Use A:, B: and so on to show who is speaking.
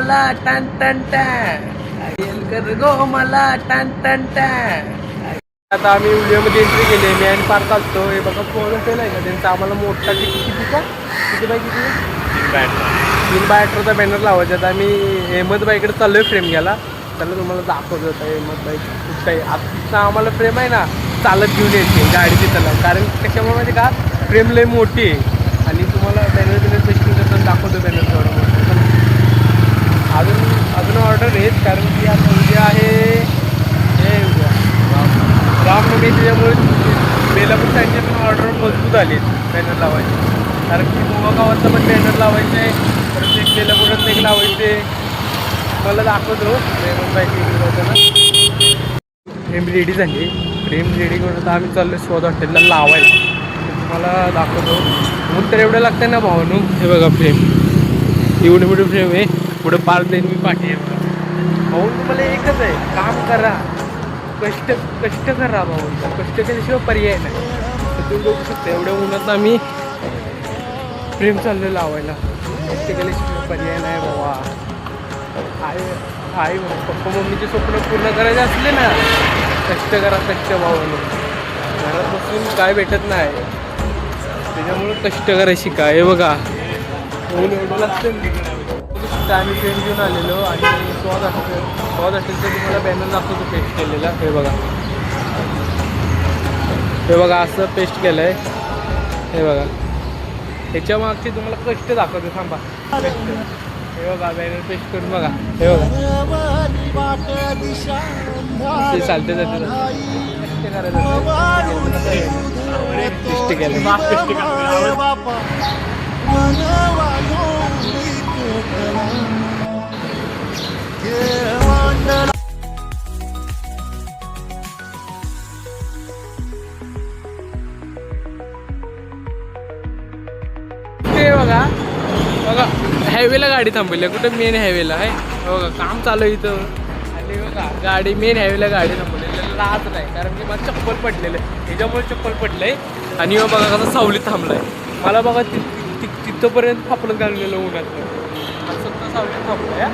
A: मला ton ton ton, घायल कर गो मला टन टन टन. आता आम्ही व्हिडिओमध्ये एंट्री केली आहे. मी आणि पार चालतो. हे बघा फोन केलं आहे का त्यांचा आम्हाला मोठा किती का किती बाय किती 3x18चा बॅनर लावायचा. आता आम्ही अहमदबाईकडे चाललो आहे फ्रेम घ्यायला. त्याला तुम्हाला दाखवतो होता अहमदबाई खूप काही. आता आम्हाला फ्रेम आहे ना चालत घेऊन यायची गाडीची त्याला, कारण त्याच्यामुळे म्हणजे का फ्रेम लय मोठी आहे. आणि तुम्हाला बॅनर पेस्टिंग करताना दाखवतो बॅनर थोडं मोठं. अजून ऑर्डर आहेत, कारण की आता उद्या आहे हे उद्या रामनवमी, त्याच्यामुळे बेलापूर साईडचे पण ऑर्डर मजबूत आले बॅनर लावायचे. कारण की गोवा गावातलं पण बॅनर लावायचं आहे, परत एक बेलापुरातलं एक लावायचे. मला दाखवतो फ्रेम रेडी झाली. फ्रेम रेडी करून आता आम्ही चाललो स्वाद हॉटेलला लावायला. तुम्हाला दाखवतो. मग तर एवढं लागतं ना भावानू. हे बघा फ्रेम एवढी मोठी फ्रेम आहे. पुढं पार देईन मी पाठी आहे बघा. भाऊन तुम्हाला एकच आहे, काम करा, कष्ट करा भाऊंचा. कष्ट केल्याशिवाय पर्याय नाही. तर तुम्ही बघू शकता एवढ्या उन्हात आम्ही फ्रेम चाललो लावायला. कष्ट केल्याशिवाय पर्याय नाही बाबा. आई पप्पा मम्मीचे स्वप्न पूर्ण करायचे असले ना, कष्ट करा, कष्ट भावानं. घरात बसून काय भेटत नाही, त्याच्यामुळं कष्ट करायची काय. हे बघा ऊन एवढं लागतं. आम्ही फ्रेम घेऊन आलेलो आणि स्वाद हॉटेलचं तुम्हाला बॅनर दाखवतो पेस्ट केलेला. हे बघा असं पेस्ट केलं आहे. हे बघा ह्याच्या मागचे तुम्हाला कष्ट दाखवतो. थांबा हे बघा बॅनर पेस्ट करून बघा. हे बघा चालते जाते कष्ट करायचं कष्ट केलं. बघा हायवेला गाडी थांबवली. कुठं मेन हायवेला आहे बघा, काम चालू आहे इथं. आणि बघा गाडी मेन हायवेला गाडी थांबवलेली लाज नाही, कारण की मला चप्पल पडलेलं आहे, ह्याच्यामुळे चप्पल पडलं आहे. आणि बघा कसं सावलीत थांबलं आहे. मला बघा तिथंपर्यंत फापलं घाललेलं उन्हात. स्वतः सावलीत थांबलं आहे.